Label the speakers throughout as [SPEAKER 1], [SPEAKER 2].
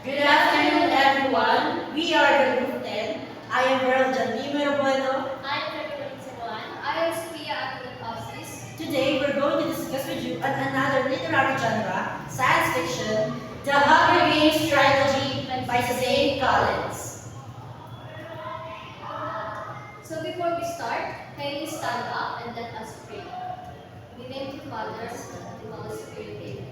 [SPEAKER 1] Good afternoon, everyone. We are the Group 10. I am Earl Jandimero Bueno.
[SPEAKER 2] I'm February 1. I am Sophia Atlanopsis.
[SPEAKER 1] Today, we're going to discuss with you another literary genre, science fiction, The Hunger Games Trilogy by Suzanne Collins.
[SPEAKER 2] So before we start, kindly stand up and let us pray. In the name of the Father, and the Holy Spirit, amen.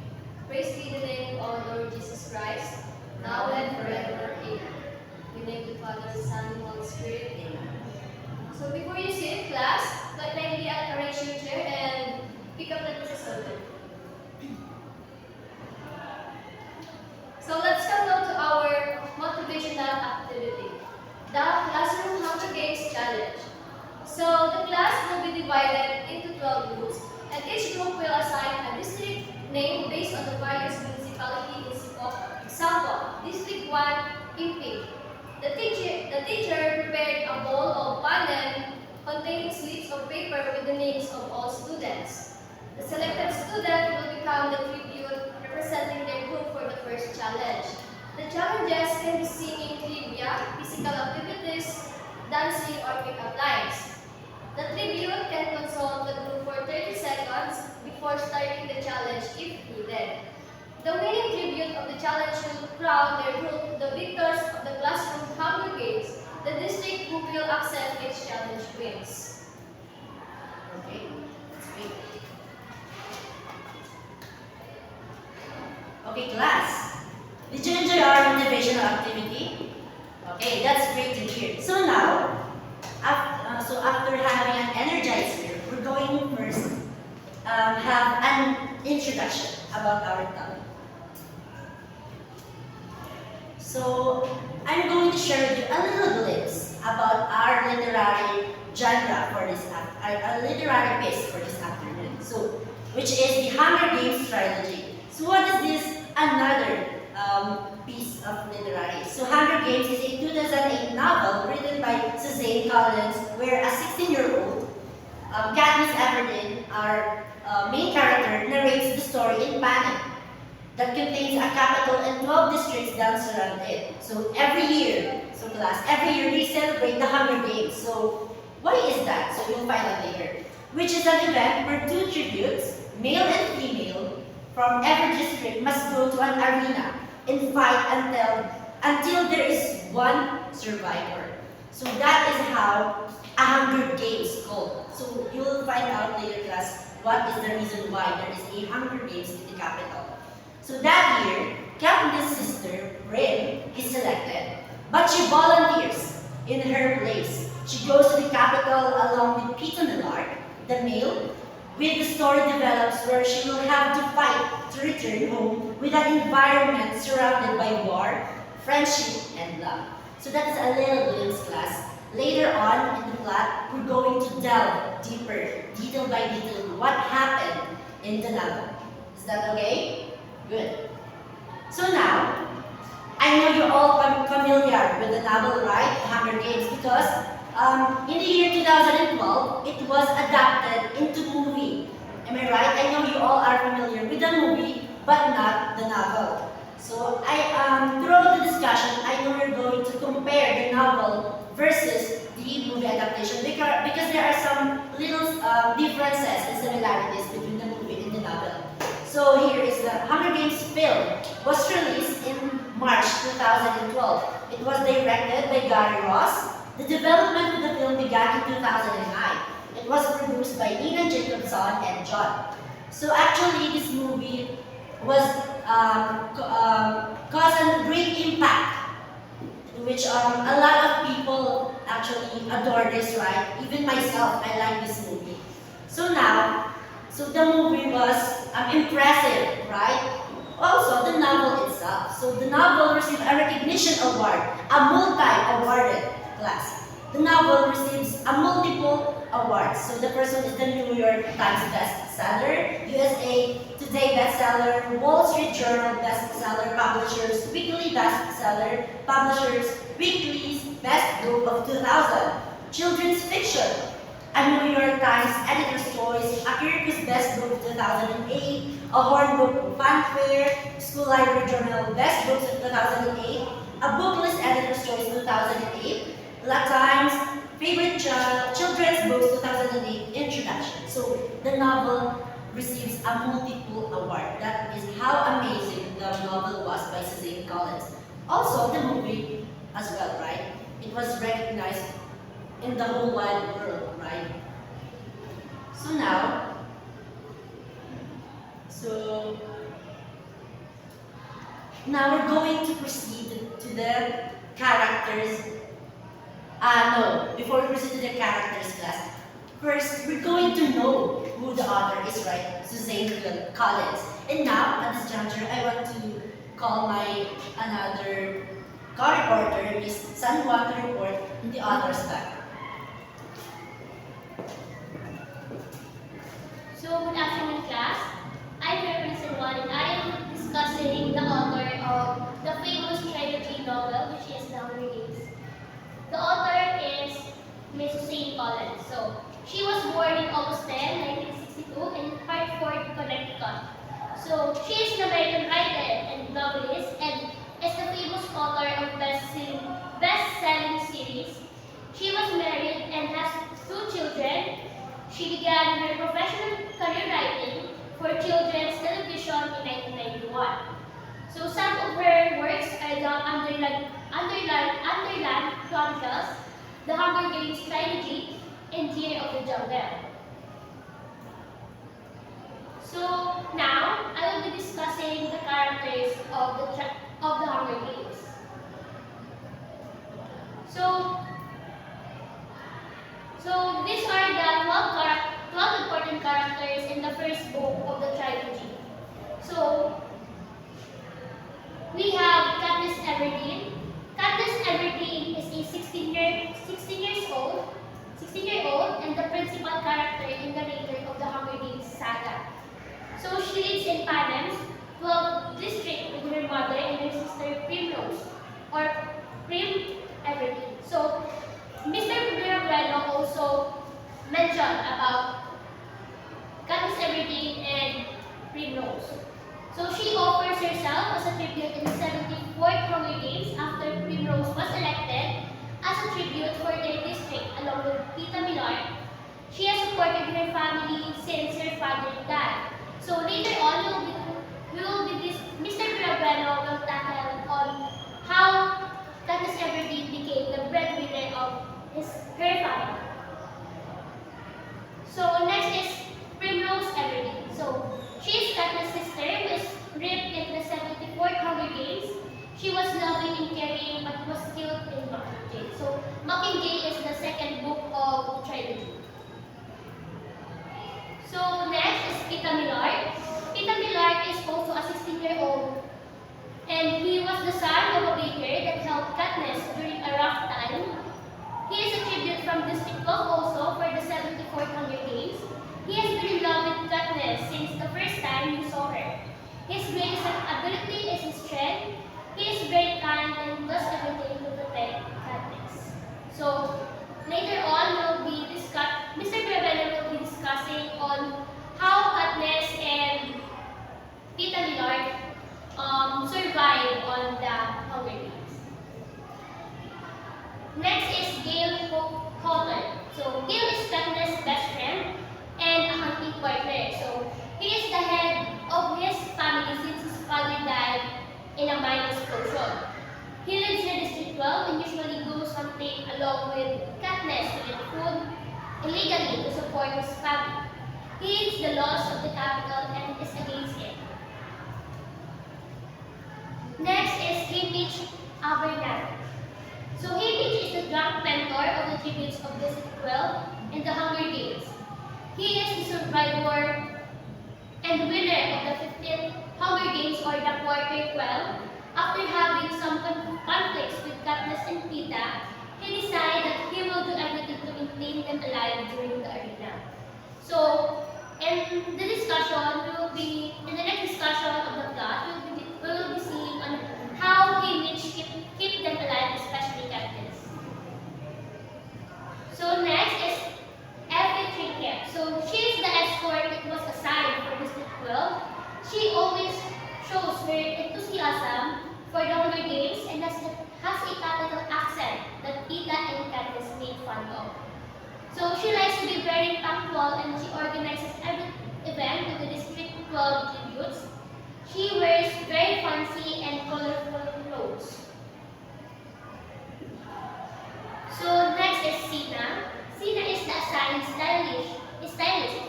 [SPEAKER 2] Praise be the name of our Lord Jesus Christ, now and forever, amen. In the name of the Father, Son, and Holy Spirit, amen. So before you sit, class, kindly arrange your chair and pick up the pieces of it. So let's come now to our motivational activity, the Classroom Hunger Games Challenge. So the class will be divided into 12 groups, and each group will assign a district name based on the various municipality in Cebu. Example, District 1, Imping. The teacher prepared a bowl of panen containing slips of paper with the names of all students. The selected student will become the tribute representing their group for the first challenge. The challenges can be singing trivia, physical activities, dancing, or pick-up lines. The tribute can consult the group for 30 seconds before starting the challenge if needed. The winning tribute of the challenge will crown their group the victors of the Classroom Hunger Games. The district who will accept each challenge wins.
[SPEAKER 1] Okay, that's great. Okay, class. Did you enjoy our motivational activity? Okay, that's great to hear. So now, after having an energized year, we're going to first have an introduction about our topic. So, I'm going to share with you a little glimpse about our literary genre for this our literary piece for this afternoon. So, which is the Hunger Games trilogy. So, what is this? Another piece of literary. So, Hunger Games is a 2008 novel written by Suzanne Collins, where a 16-year-old Katniss Everdeen, our main character, narrates the story in Panem that contains a capital and 12 districts that surround it. So every year, every year they celebrate the Hunger Games. So why is that? So you'll find out later. Which is an event where two tributes, male and female, from every district must go to an arena and fight until there is one survivor. So that is how a Hunger Games go. So you'll find out later, class, what is the reason why there is a Hunger Games in the capital. So that year, Katniss' sister, Brynn, is selected, but she volunteers in her place. She goes to the capital along with Peter Millard, the male, with the story develops where she will have to fight to return home with an environment surrounded by war, friendship, and love. So that is a little glimpse, class. Later on in the plot, we're going to delve deeper, detail by detail, what happened in the novel. Is that okay? Good. So now, I know you're all familiar with the novel, right? Hunger Games, because in the year 2012, it was adapted into movie. Am I right? I know you all are familiar with the movie, but not the novel. So throughout the discussion, I know you're going to compare the novel versus the movie adaptation because there are some little differences and similarities between the movie and the novel. So here is the Hunger Games film. Was released in March 2012. It was directed by Gary Ross. The development of the film began in 2009. It was produced by Nina Jacobson and John. So actually, this movie was caused a great impact, which a lot of people actually adore this, right? Even myself, I like this movie. So now, the movie was impressive, right? Also, the novel itself. So the novel received a recognition award, a multi-awarded class. The novel receives a multiple awards. So the first one is the New York Times bestseller, USA Today bestseller, Wall Street Journal bestseller, Publishers Weekly bestseller, Publishers Weekly's Best Book of 2000, Children's Fiction, a New York Times Editor's Choice, a Kirkus Best Book 2008, a Hornbook Fanfare, School Library Journal Best Books of 2008, a Booklist Editor's Choice 2008, La Times Favorite Children's Books 2008 Introduction. So the novel receives a multiple award. That is how amazing the novel was by Suzanne Collins. Also, the movie as well, right? It was recognized in the whole wide world, right? So so now we're going to proceed to the characters. No, before we proceed to the characters class, first we're going to know who the author is, right? Suzanne Collins. And now, at this juncture, I want to call my another co-reporter, Miss San Juan, to report in the author's background.
[SPEAKER 2] So, good afternoon, class. I'm Representative Juan, and I am discussing the author of the famous trilogy novel, which is The Hunger Games. The author is Miss Suzanne Collins. So, she was born in August 10, 1962 in Hartford, Connecticut. So, she is an American writer and novelist and is the famous author of best-selling series. She was married and has 2 children. She began her professional career writing for children's television in 1991. So some of her works are the Underland Chronicles, The Hunger Games trilogy, and Year of the Jungle. So now I will be discussing the characters of the Hunger Games. So these are the 12 important characters in the first book of the trilogy. So we have Katniss Everdeen. Katniss Everdeen is a 16-year-old and the principal character and narrator of the Hunger Games saga. So she lives in Panem's 12th district with her mother and her sister Primrose, or Prim Everdeen. So Mr. Miragrano also mentioned about Katniss Everdeen and Primrose. So she offers herself as a tribute in the 74th Hunger Games after Primrose was elected as a tribute for their district along with Peeta Millard. She has supported her family since her father died. So later on, Mr. Miragrano will tackle on how Katniss Everdeen became the breadwinner of her family. So next is Primrose Everdeen. So she is Katniss' sister who is raped in the 74th Hunger Games. She was loving and caring but was killed in Mockingjay. So Mockingjay is the second book of the trilogy. So next is Peeta Millard. Peeta Millard is also a 16-year-old and he was the son of a baker that helped Katniss during a rough time. He is a tribute from District 12 also for the 74th Hunger Games. He has been in love with Katniss since the first time he saw her. His greatest ability is his strength. He is very kind and does everything to protect Katniss. So later on, Mr. Bravella will be discussing on how Katniss and Peeta Millard survived on the Hunger Games. Next is Gale Coulter. So Gale is Katniss' best friend and a hunting partner. So he is the head of his family since his father died in a mine explosion. He lives in District 12 and usually goes hunting along with Katniss to get food illegally to support his family. He hates the laws of the capital and is against it. Next is Haymitch Abernathy. So Haymitch is the drunk mentor of the tributes of District 12 and the Hunger Games. He is the survivor and winner of the 15th Hunger Games or the Quarter Quell. After having some conflicts with Katniss and Peeta, he decided that he will do everything to maintain them alive during the arena. So, in the next discussion of the plot, we will be seeing on how Haymitch keep them alive, especially Katniss. So next is Effie Trinket. So she is the escort that was assigned for District 12.
[SPEAKER 3] her enthusiasm for the Hunger Games and has a capital accent that Tita and Katniss made fun of. So she likes to be very punctual and she organizes every event to the District 12 tributes. She wears very fancy and colorful clothes. So next is Sina. Sina is the assigned stylist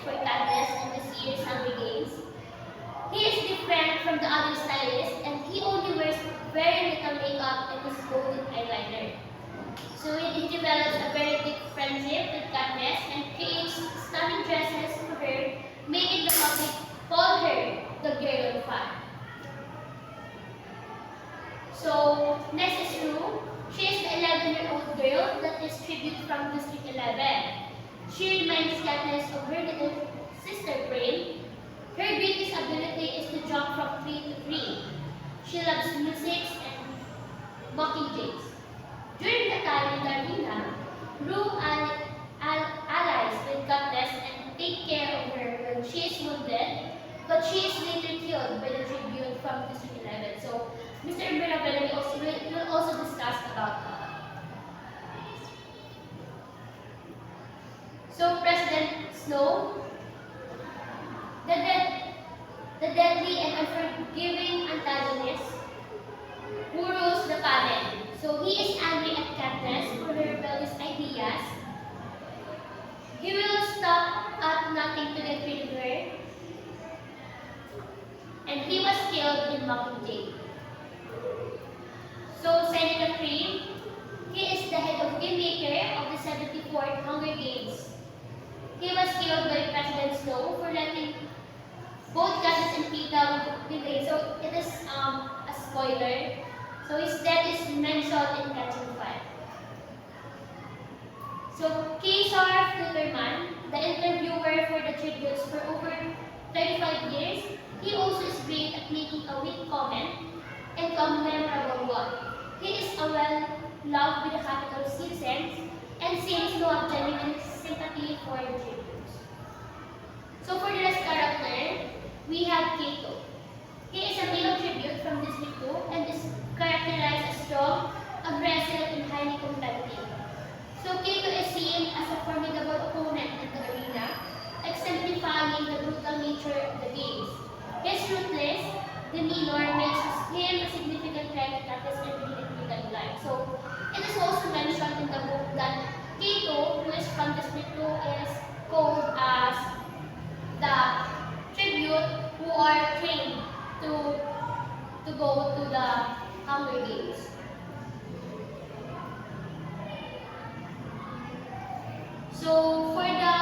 [SPEAKER 3] for Katniss in this year's Hunger Games. He is different from the other stylists and he only wears very little makeup and his golden eyeliner. So he develops a very deep friendship with Katniss and creates stunning dresses for her, making the public call her the girl on fire. So next is Rue. She is the 11-year-old girl that is tribute from District 11. She reminds Katniss of her little sister Brain. Her greatest ability is to jump from tree to tree. She loves music and mockingjays. During the time in the arena, Rue allies with Katniss and take care of her when she is wounded, but she is later killed by the tribute from District 11. So, Mr. Mirabella will also discuss about that. So, President Snow, the deadly and unforgiving antagonist who rules the planet. So he is angry at Katniss for her rebellious ideas. He will stop at nothing to get rid of her. And he was killed in Mockingjay. So Senator Cream, he is the head of Kingmaker of the 74th Hunger Games. He was killed by President Snow for letting both Katniss and Peeta be. So it is a spoiler. So his death is mentioned in Catching Fire. So Kesar Filterman, the interviewer for the tributes for over 35 years, he also is great at making a weak comment and a memorable one. He is a well-loved with the capital citizens and seems to have genuine sympathy for the tributes. So for the last character, we have Keito. He is a male tribute from District 2 and is characterized as strong, aggressive, and highly competitive. So Keito is seen as a formidable opponent in the arena, exemplifying the brutal nature of the games. His ruthless demeanor makes him a significant threat to Katniss and political life. So it is also mentioned in the book that Keito, who is from District 2, is called as the tribute who are trained to go to the Hunger Games. So for the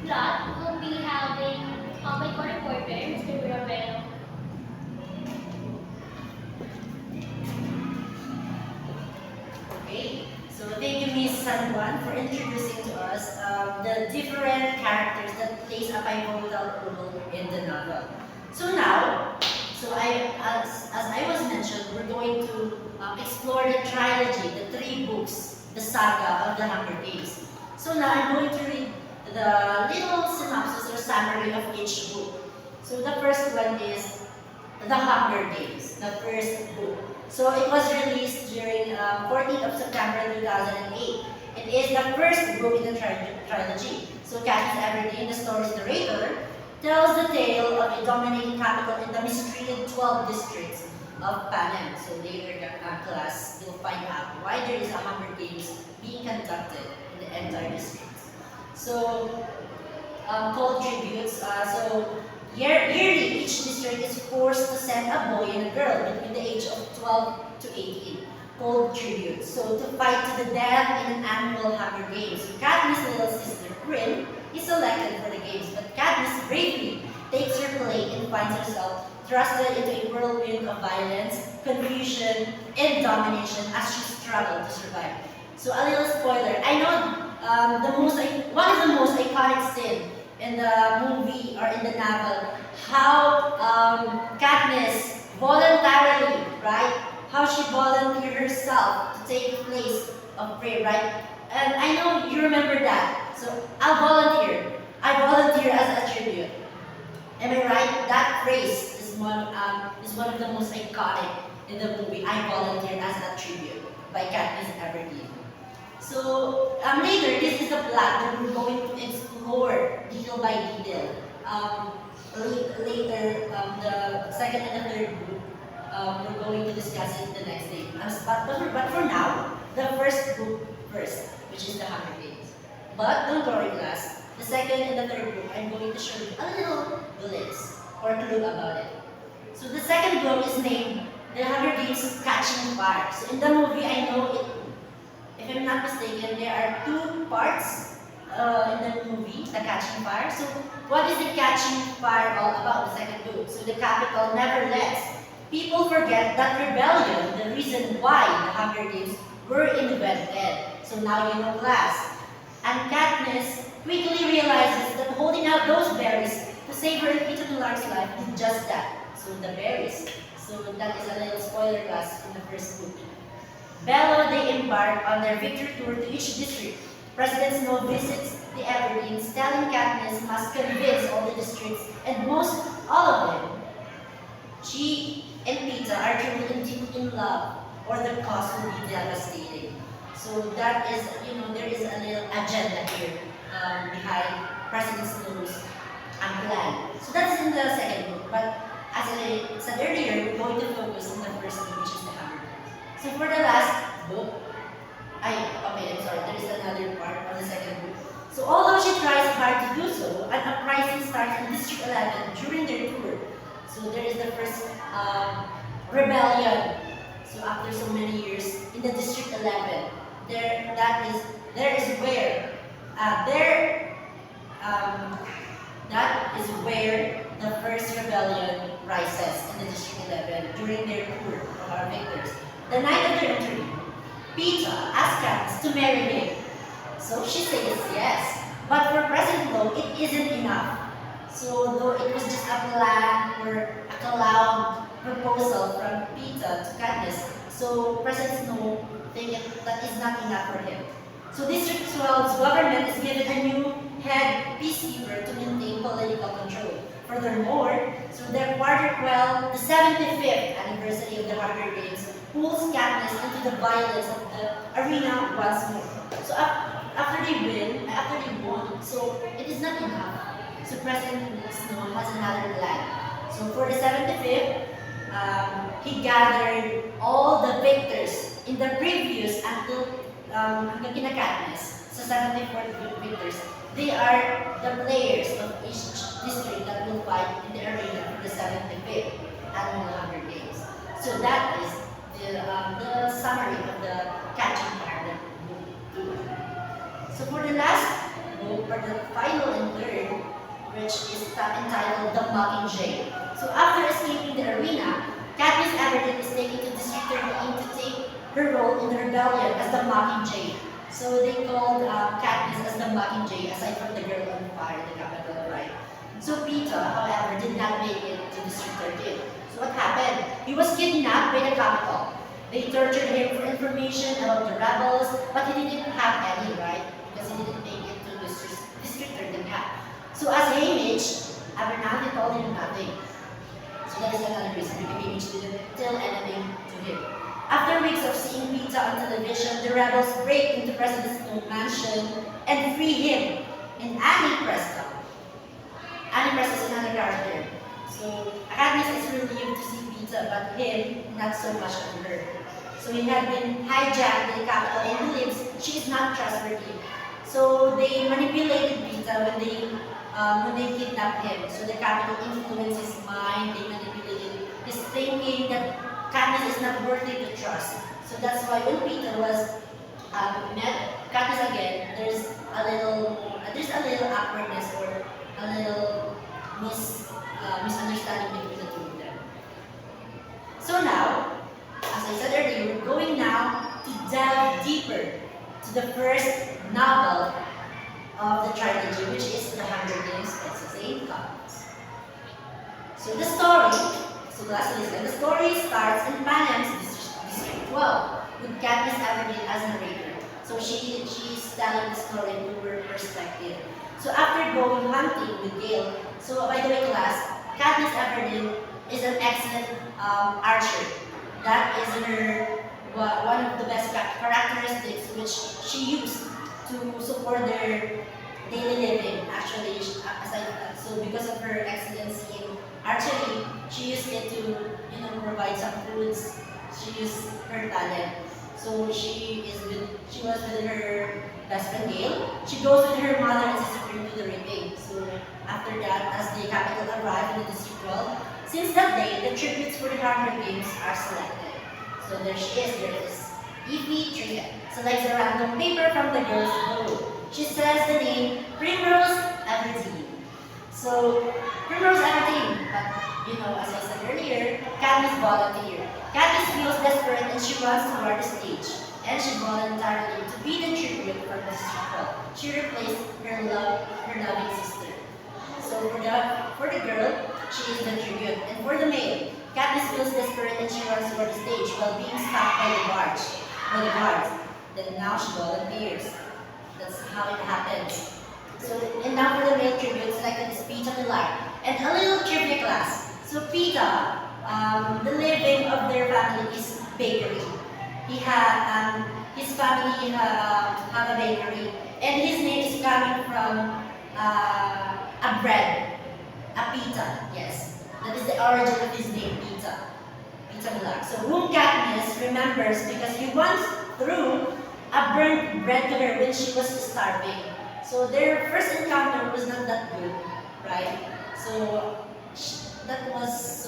[SPEAKER 3] plot, we'll be having my co-reporter, Mr. Mirabello.
[SPEAKER 1] Okay, so thank you, Ms. San Juan, for introducing to us the different characters that plays a pivotal role in the novel. So now, as I was mentioned, we're going to explore the trilogy, the 3 books, the saga of the Hunger Games. So now I'm going to read the little synopsis or summary of each book. So the first one is The Hunger Games, the first book. So it was released during 14th of September 2008. It is the first book in the trilogy. So Katniss Everdeen, the story's narrator, tells the tale of a dominating capital in the mistreated 12 districts of Panem. So later in class, you'll find out why there is a Hunger Games being conducted in the entire district. So, called tributes. Yearly, each district is forced to send a boy and a girl between the age of 12 to 18, called tributes. So, to fight to the death in an annual Hunger Games. Katniss' little sister, Bryn, is selected for the games, but Katniss bravely takes her plate and finds herself thrusted into a whirlwind of violence, confusion, and domination as she struggles to survive. So a little spoiler, I know one of the most iconic scenes in the movie or in the novel, how Katniss voluntarily, right? How she volunteered herself to take the place of Prey, right? And I know you remember that. So I volunteer as a tribute. Am I right? That phrase is is one of the most iconic in the movie. I Volunteer as a Tribute by Katniss Everdeen. So later, this is the plot that we're going to explore detail by detail. Later, the second and the third book, we're going to discuss it the next day. But for now, the first book first, which is The Hunger Games. But don't worry, class. The second and the third book, I'm going to show you a little glimpse or clue about it. So the second book is named The Hunger Games Catching Fire. So in the movie, I know it. If I'm not mistaken, there are two parts in the movie, The Catching Fire. So what is the Catching Fire all about, the second book? So the capital never lets people forget that rebellion, the reason why the Hunger Games were invented. So now you know, class. And Katniss quickly realizes that holding out those berries to save her and Peter Millar's life did just that. So the berries. So that is a little spoiler, class, in the first book. Bello, they embark on their victory tour to each district. President Snow visits the Everdeens, telling Katniss must convince all the districts, and most all of them. She and Peeta are truly deeply in love, or the cost will be devastating. So that is, there is a little agenda here behind President Snow's plan. So that's in the second book, but as I said earlier, we're going to focus on the first book, which is The Hunger Games. So for the last book, I'm sorry, there is another part of the second book. So although she tries hard to do so, an uprising starts in District 11 during their tour. So there is the first rebellion. So after so many years in the District 11, that is where the first rebellion rises in the District 11 during their tour of our victors. The night of their entry, Peeta asks Katniss to marry him. So she says yes. But for President Lowe, it isn't enough. So though it was just a plan or a clown proposal from Peeta to Katniss, so President Snow thinks that is not enough for him. So District 12's government is given a new head peacekeeper to maintain political control. Furthermore, so their quarter quell, the 75th anniversary of the Hunger Games, pulls Katniss into the violence of the arena once more. So after they won, so it is not enough. So President Snow has another plan. So for the 75th, he gathered all the victors in the previous until kina Katniss, sa 74th victors. They are the players of each district that will fight in the arena for the 75th annual Hunger Games. So that is the summary of the Catching Fire that book 2. So for the last book, or the final and third, which is entitled The Mockingjay. So after escaping the arena, Katniss Everdeen is taken to District 13 to take her role in the rebellion as the Mockingjay. So they called Katniss as the Mockingjay, aside from the Girl on Fire, the capital, right? So Peeta, however, did not make it to District 13. So what happened? He was kidnapped by the capital. They tortured him for information about the rebels, but he didn't have any, right? Because he didn't make it to District 13 yet. So as Haymitch, Abernathy told him nothing. So that is another reason because Haymitch didn't tell anything to him. After weeks of seeing Peeta on television, the rebels break into President Snow's mansion and free him and Annie Prescott. Annie Prescott is another character. So Katniss is relieved to see Peeta, but him, not so much on her. So he had been hijacked in the capital and believes she is not trustworthy. So they manipulated Peeta when they kidnapped him. So the capital influenced his mind, they manipulated his thinking that Katniss is not worthy to trust. So that's why when Peeta was met Katniss again, there's a little awkwardness or a little misunderstanding between the two of them. So now, as I said earlier, we're going now to delve deeper to the first novel of the trilogy, which is The Hunger Games: Exocet Comics. So the story starts in Panem's District 12 with Katniss Everdeen as narrator. So she's telling the story through her perspective. So after going hunting with Gale, so by the way class, Katniss Everdeen is an excellent archer. That is one of the best characteristics which she used to support their daily living. Actually, aside from that, so because of her excellence in archery, she used it to provide some foods. She used her talent. So she was with her best friend Gail. She goes with her mother and sister into the reaping. So after that, as the capital arrived in the district 12, since that day, the tributes for the Hunger Games are selected. So there she is. There is Evie Trinket. Selects a random paper from the girls below. She says the name Primrose Everdeen. So Primrose Everdeen, but as I said earlier, Katniss volunteered. Katniss feels desperate and she runs toward the stage. And she voluntarily to be the tribute for the district. She replaced her loving sister. So for the girl, she is the tribute. And for the male, Katniss feels desperate and she runs toward the stage while being stopped by the guards. Then now she volunteers. That's how it happens. So, and now for the male tribute, selected is Peeta Mellark. And a little trivia class. So Peeta, the living of their family is bakery. His family have a bakery. And his name is coming from a bread, a pita, yes. That is the origin of his name, Peeta Mellark. So whom Katniss remembers because he once threw a burnt bread to her when she was starving. So their first encounter was not that good, right? So that was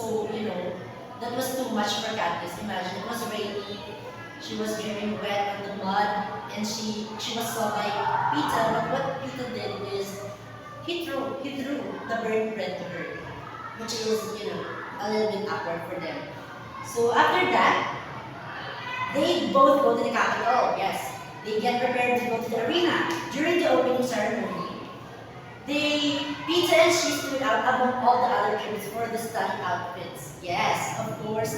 [SPEAKER 1] too much for Katniss. Imagine, it was rainy, she was dripping wet on the mud, and she was saw by Peeta. But what Peeta did is he threw the burnt bread to her, which is a little bit awkward for them. So after that, they both go to the capital. Yes, they get prepared to go to the arena. During the opening ceremony, Peeta and she stood out among all the other tributes for the stunning outfits. Yes, of course.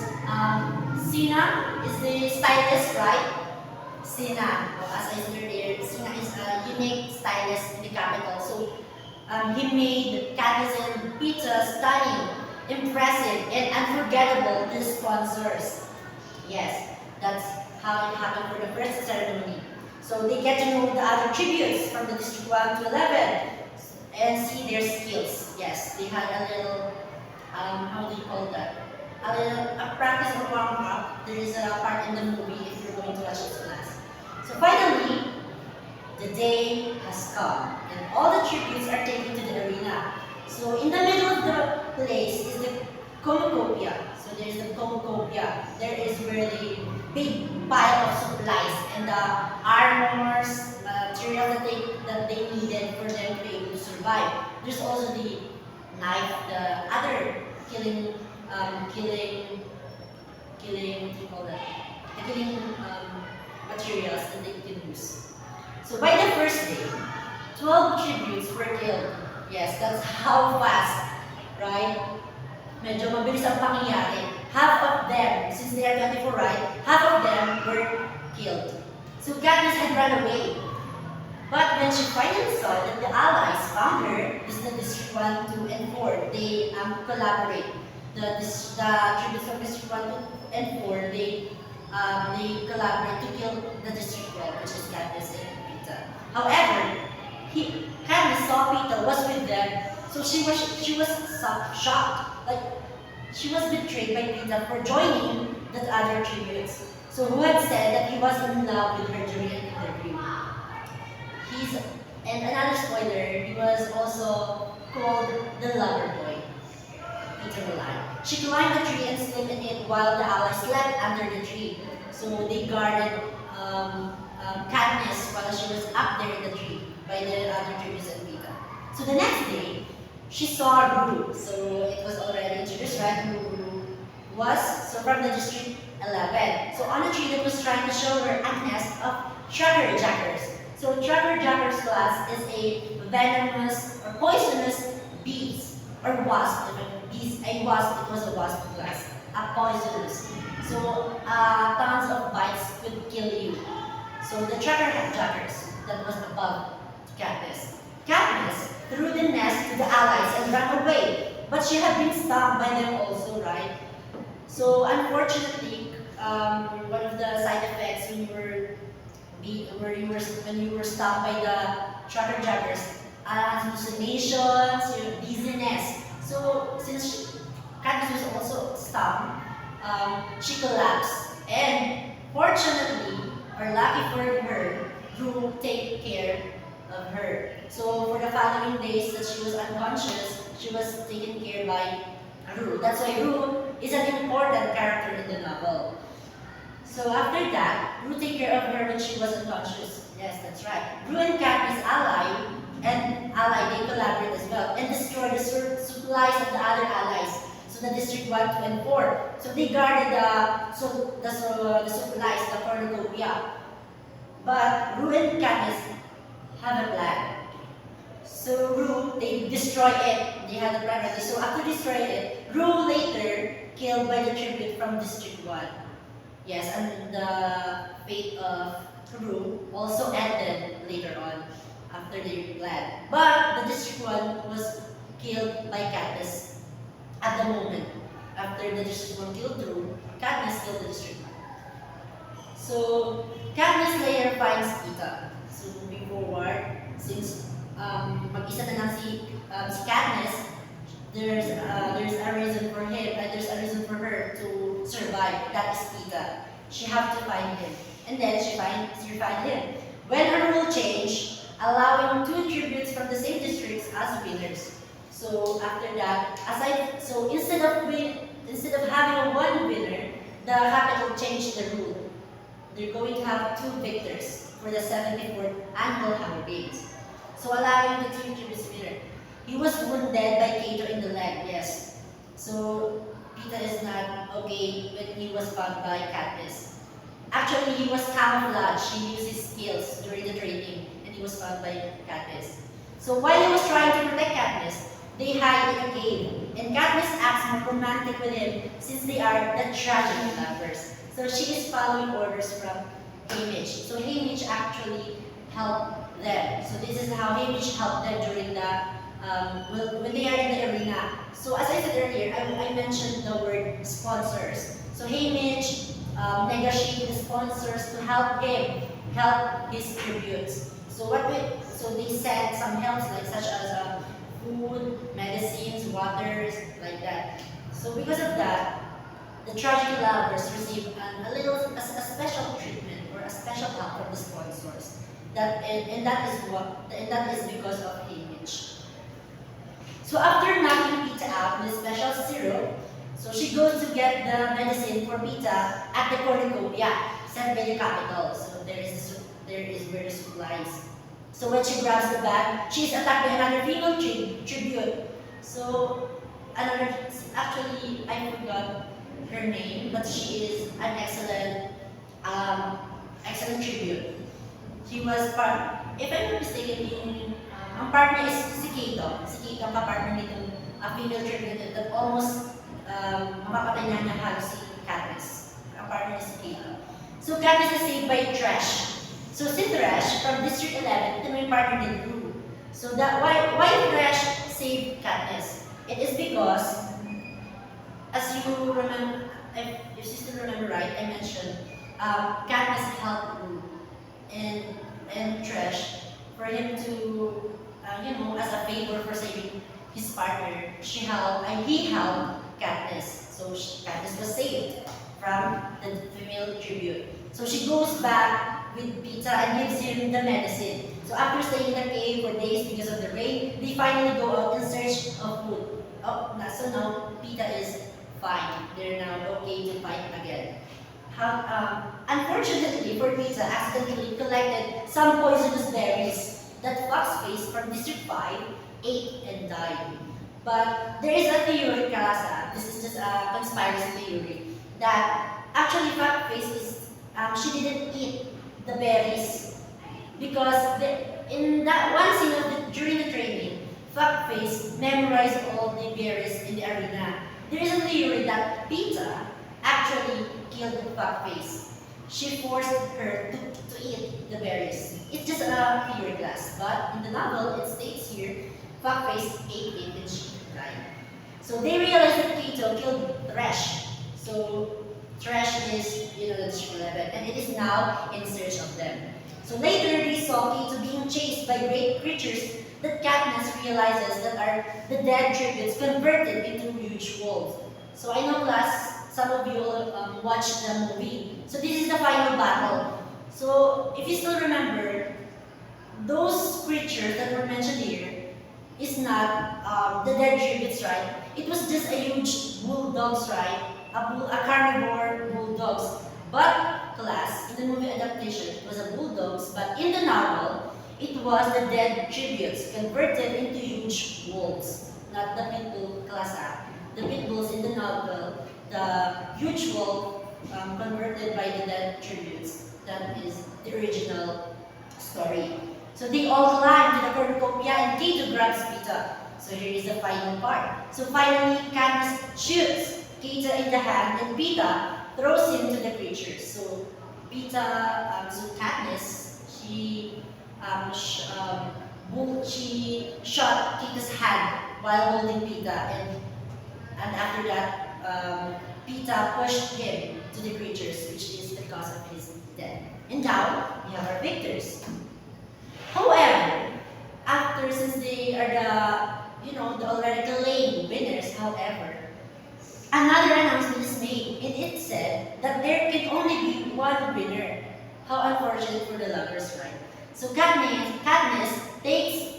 [SPEAKER 1] Sina is the stylist, right? Sina, as I said earlier, Sina is a unique stylist in the capital. So he made Katniss and Peeta stunning, impressive, and unforgettable to the sponsors. Yes, that's how it happened for the first ceremony. So they get to know the other tributes from the District 1 to 11 and see their skills. Yes, they had a little, how do you call that? A practice of warm-up. There is a part in the movie if you're going to watch this class. So finally, the day has come and all the tributes are taken to the arena. So in the middle of the place is the cornucopia. So there's the cornucopia. There is really big pile of supplies and the armors, material that they needed for them to be able to survive. There's also the knife, the other killing, what do you call that? The killing materials that they can use. So by the first day, 12 tributes were killed. Yes, that's how fast, right? Medyo mabilis ang pangyayari. Half of them, since they are 24, right? Half of them were killed. So Katniss had run away. But when she finally saw that the allies found her, this is the District 1, 2, and 4, they collaborate. The tributes from District 1, 2, and 4, they collaborate to kill the District 12, which is Katniss and Peeta. However, Katniss saw Peeta was with them, so she was shocked. Like, she was betrayed by Peeta for joining the other tributes. So who had said that he was in love with her during an interview. And another spoiler, he was also called the lover boy, Peeta Mellark. She climbed the tree and slipped in it while the allies slept under the tree. So they guarded Katniss while she was up there in the tree by the other tributes and Peeta. So the next day, she saw Rue. So it was already introduced, right? Who was from the District 11. So on a tree that was trying to show her a nest of Tracker Jackers. So Tracker Jackers class is a venomous or poisonous bees or wasp. It was a wasp class, a poisonous. So tons of bites could kill you. So the Tracker Jackers that was above Katniss. Katniss threw the nest to the allies and ran away. but she had been stung by them also, right? So unfortunately, one of the side effects when you were stung by the trucker jabbers, hallucinations, dizziness. So since Katniss was also stung, she collapsed, and fortunately, or lucky for her, Rue take care of her. So for the following days that she was unconscious, she was taken care by Rue. That's why Rue is an important character in the novel. So after that, Rue take care of her when she was unconscious. Yes, that's right. Rue and Katniss they collaborate as well and destroy the supplies of the other allies. So the District 1, 2, and 4. So they guarded the supplies, the cornucopia. But Rue and Katniss have a plan. So Rue, they destroy it. They had a plan ready. So after destroying it, Rue later killed by the tribute from District 1. Yes, and the fate of Rue also ended later on after their plan. But the District 1 was killed by Katniss at the moment. After the District 1 killed Rue, Katniss killed the District 1. So Katniss later finds Peeta. So moving forward, since mag-isa na lang si Katniss, there's a reason for him, there's a reason for her to survive. That is Peeta. She have to find him, and then she find him. When her rule changed, allowing 2 tributes from the same districts as winners. So after that, instead of having a 1 winner, the capital changed the rule. They're going to have 2 victors for the 74th annual Hunger Games. So allowing the 2 tributes winner. He was wounded by Cato in the leg, yes. So Peeta is not okay when he was found by Katniss. Actually, he was camouflaged. He used his skills during the training, and he was found by Katniss. So while he was trying to protect Katniss, they hide in a cave, and Katniss acts more romantic with him since they are the tragic lovers. So she is following orders from Haymitch. So Haymitch actually helped them. So this is how Haymitch helped them during the when they are in the arena. So as I said earlier, I mentioned the word sponsors. So Haymitch negotiated the sponsors to help his tributes. So they sent some helps such as food, medicines, waters, like that. So because of that, the tragic lovers receive a special treatment or a special help from the sponsors. That is because of Haymitch. So after knocking Peeta out with a special syrup, so she goes to get the medicine for Peeta at the cornucopia sent by the capital. So there is where the supplies. So when she grabs the bag, she is attacked by another female tribute. So actually I forgot her name, but she is an excellent tribute. She was if I'm not mistaken, ang partner is si Cato. Si Cato ang kapartner nitong female tribute that almost mapapatay niya halos si Katniss. Ang partner is si Cato. So Katniss is saved by Thresh. So si Thresh from District 11, ito na yung partner ni Rue. So why Thresh saved Katniss? It is because, as you remember, if you still remember right, I mentioned Katniss helped Rue and Thresh for him to, as a favor for saving his partner, he helped Katniss. So Katniss was saved from the female tribute. So she goes back with Peeta and gives him the medicine. So after staying in the cave for days because of the rain, they finally go out in search of food. So now Peeta is fine. They're now okay to fight again. Unfortunately for Peeta, accidentally collected some poisonous berries that Foxface from District 5 ate and died. But there is a theory, Kalasa, this is just a conspiracy theory, that actually Foxface she didn't eat the berries because in that one scene during the training, Foxface memorized all the berries in the arena. There is a theory that Peeta actually killed Foxface. She forced her to eat the berries. It's just a theory class, but in the novel it states here, Foxface ate it and she died. So they realized that Keto killed Thresh. So Thresh is, the District 11, and it is now in search of them. So later, they saw Keto being chased by great creatures that Katniss realizes that are the dead tributes converted into huge wolves. So I know, class, some of you watched the movie. So this is the final battle. So if you still remember, those creatures that were mentioned here is not the dead tributes, right? It was just a huge bulldogs, right? A carnivore bulldogs. But class, in the movie adaptation, it was a bulldogs, but in the novel, it was the dead tributes converted into huge wolves, not the pit bull class act. The pit bulls in the novel, the huge wolf converted by the dead tributes. That is the original story. So they all climb to the cornucopia and Keto grabs Peeta. So here is the final part. So finally, Katniss shoots Keita in the hand and Peeta throws him to the creatures. So so Katniss, she shot Keita's hand while holding Peeta, and after that, Peeta pushed him to the creatures, which is the cause of his death. And now we have our victors. However, since they are the already claimed winners, however, another announcement is made, and it said that there can only be one winner. How unfortunate for the lovers, right? So Katniss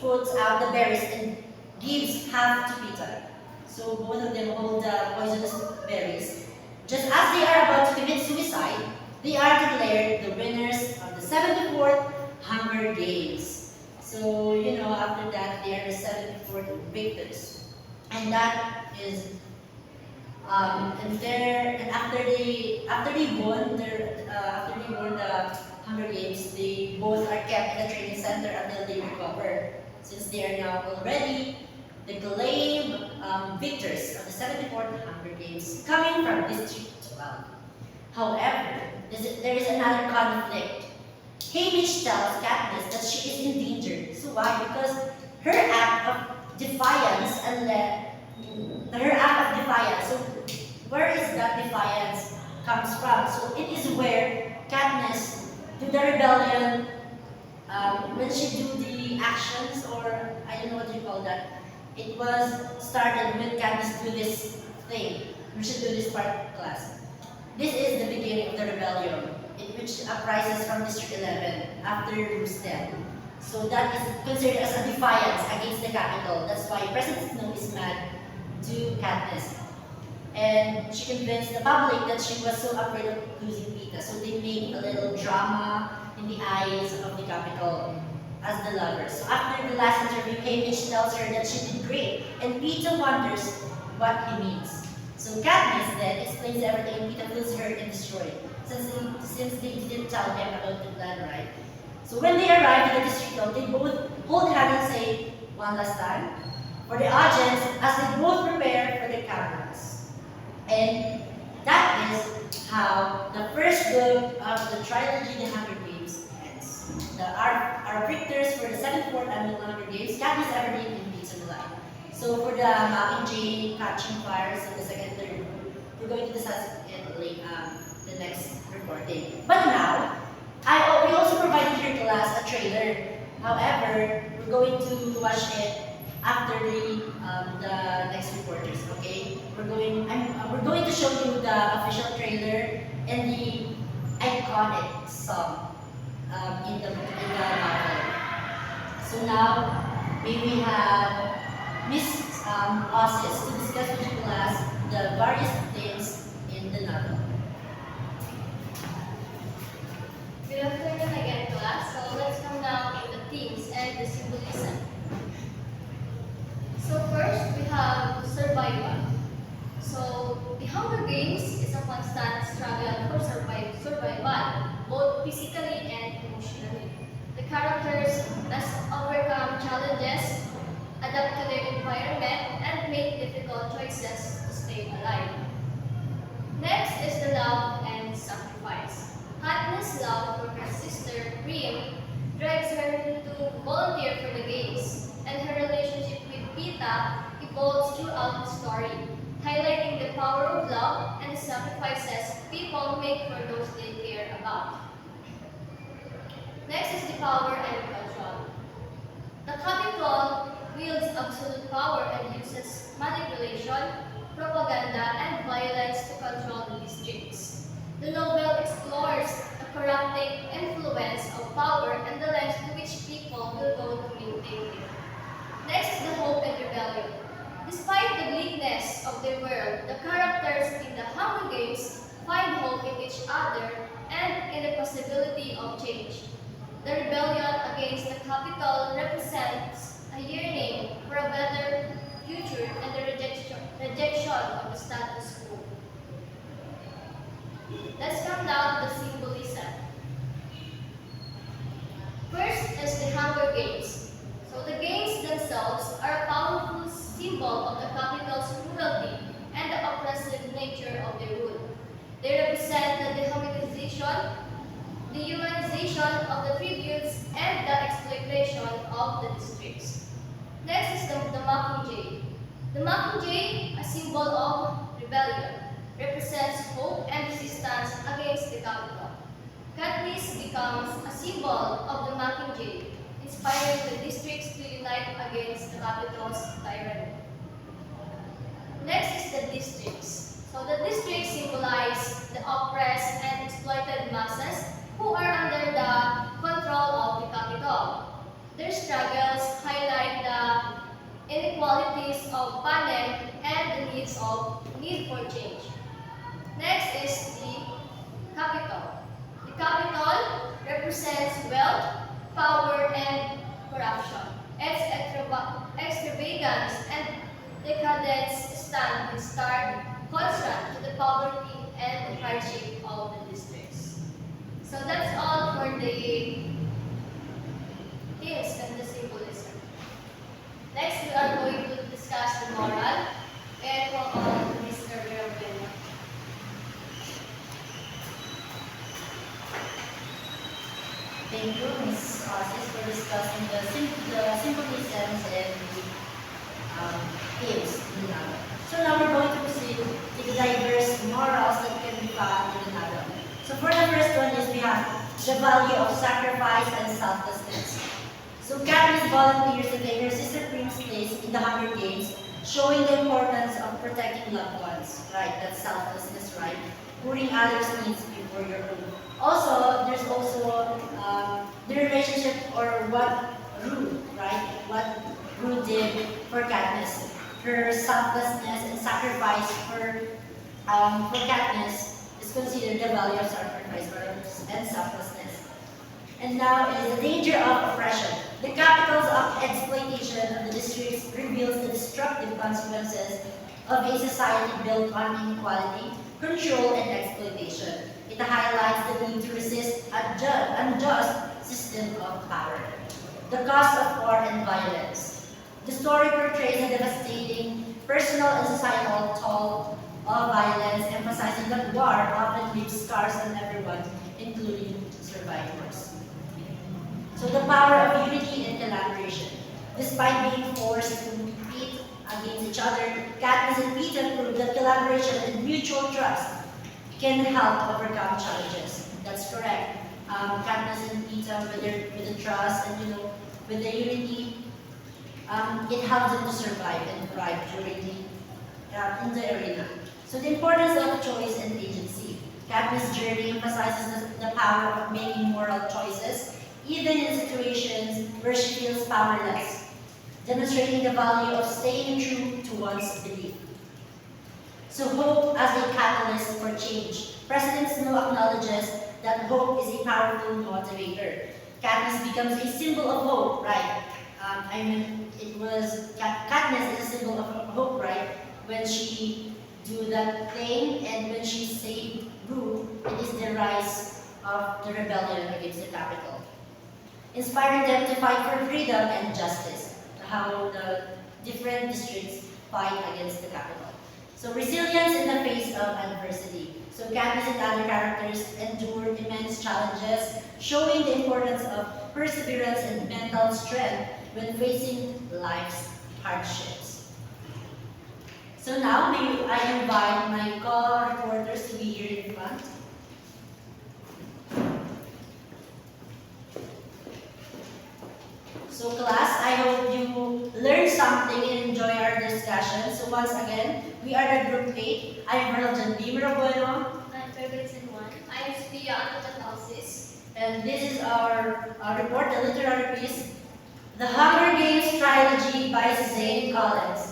[SPEAKER 1] puts out the berries and gives half to Peeta. So both of them hold the poisonous berries. Just as they are about to commit suicide, they are declared the winners of the 74th Hunger Games. So, after that, they are the 74th victors. And that is, and after they won the Hunger Games, they both are kept in the training center until they recover, since they are now already the claimed victors of the 74th Hunger Games coming from District 12. However, there is another conflict. Haymitch tells Katniss that she is endangered. So why? Because her act of defiance So where is that defiance comes from? So it is where Katniss do the rebellion, when she do the actions, or I don't know what you call that. It was started when Katniss do this thing. We should do this part class. This is the beginning of the rebellion, which uprises from District 11 after Rue's death. So that is considered as a defiance against the Capitol. That's why President Snow is mad to Katniss. And she convinced the public that she was so afraid of losing Peeta. So they made a little drama in the eyes of the Capitol as the lovers. So after the last interview, Haymitch tells her that she did great, and Peeta wonders what he means. So Katniss then explains everything, and Peeta feels hurt and destroyed, since they didn't tell him about the plan, right? So when they arrive at the district, they both hold hands and say, one last time, for the audience, as they both prepare for the cameras. And that is how the first book of the trilogy, The Hunger Games, ends. Our victors for the 74th Annual Hunger Games, Katniss Everdeen and Peeta Mellark. So for the Mockingjay Catching Fires in the second and third group, we're going to discuss it the next recording. But now, we also provided here class a trailer. However, we're going to watch it after the next reporters. Okay, we're going to show you the official trailer and the iconic song in the novel. So now, may we have Miss Osis to discuss with the class the various themes in the novel.
[SPEAKER 2] Good afternoon again, class. So let's come down to the themes and the symbolism. So first, we have survival. So the Hunger Games is a constant struggle for survival, both physically and emotionally. The characters must overcome challenges, adapt to their environment, and make difficult choices to stay alive. Next is the love and sacrifice. Katniss' love for her sister, Reem, drives her to volunteer for the games, and her relationship with Peeta unfolds throughout the story, highlighting the power of love and the sacrifices people make for those they care about. Next is the power and control. The Capitol wields absolute power and uses manipulation, propaganda, and violence to control the districts. The novel explores the corrupting influence of power and the lengths to which people will go to maintain it. Next is the hope and rebellion. Despite the bleakness of the world, the characters in the Hunger Games find hope in each other and in the possibility of change. The rebellion against the capital represents a yearning for a better future and the rejection of the status quo. Let's come down to the symbolism. First is the Hunger Games. So the games themselves are a powerful symbol of the capital's cruelty and the oppressive nature of their rule. They represent the dehumanization of the tributes and the exploitation of the districts. Next is the Mockingjay. The Mockingjay, a symbol of rebellion, represents hope and resistance against the capital. Katniss becomes a symbol of the Mockingjay, inspiring the districts to unite against the capital's tyranny. Next is the districts. So the districts symbolize the oppressed and exploited masses who are under the control of the capital. Their struggles highlight the inequalities of Panem and the need for change. Next is the capital. The capital represents wealth, power, and corruption. Its extravagance and decadence stand in stark contrast to the poverty and the hardship of the districts. So that's all for the themes and the symbolism. Next, we are going to discuss the moral and call on Mr. Virabella.
[SPEAKER 1] Thank you, Ms. Osis, for discussing the symbolisms and the themes in the novel. So now we're going to proceed to the diverse morals that can be found in the novel. So for the first one is we have the value of sacrifice and selflessness. So Katniss volunteers to take her sister Prim's place in the Hunger Games, showing the importance of protecting loved ones. Right, that's selflessness, right? Putting others' needs before your own. Also, there's also the relationship or what Rue, right? What Rue did for Katniss. Her selflessness and sacrifice for Katniss is considered the value of sacrifice and selflessness. And now is the danger of oppression. The capitals of exploitation of the districts reveals the destructive consequences of a society built on inequality, control, and exploitation. It highlights the need to resist an unjust system of power. The cost of war and violence. The story portrays a devastating personal and societal toll of violence, emphasizing that war often leaves scars on everyone, including survivors. So the power of unity and collaboration. Despite being forced to compete against each other, Katniss and Peeta prove that collaboration and mutual trust can help overcome challenges. That's correct. Katniss and Peeta, with the trust and with the unity, it helps them to survive and thrive during in the arena. So the importance of choice and agency. Katniss' journey emphasizes the power of making moral choices, even in situations where she feels powerless, demonstrating the value of staying true to one's belief. So hope as a catalyst for change. President Snow acknowledges that hope is a powerful motivator. Katniss becomes a symbol of hope, right? Katniss is a symbol of hope, right? When she do that thing and when she saved Rue, it is the rise of the rebellion against the capital. Inspiring them to fight for freedom and justice, how the different districts fight against the capital. So resilience in the face of adversity. So Katniss and other characters endure immense challenges, showing the importance of perseverance and mental strength when facing life's hardships. So now, may I invite my co-reporters to be here in front. So class, I hope you learned something and enjoy our discussion. So once again, we are the group 8. I'm Merljan B. Mirabueno.
[SPEAKER 2] I'm Ferguson 1. I'm Sophia Antonatalsis.
[SPEAKER 1] And this is our report, the literary piece, The Hunger Games Trilogy by Zane Collins.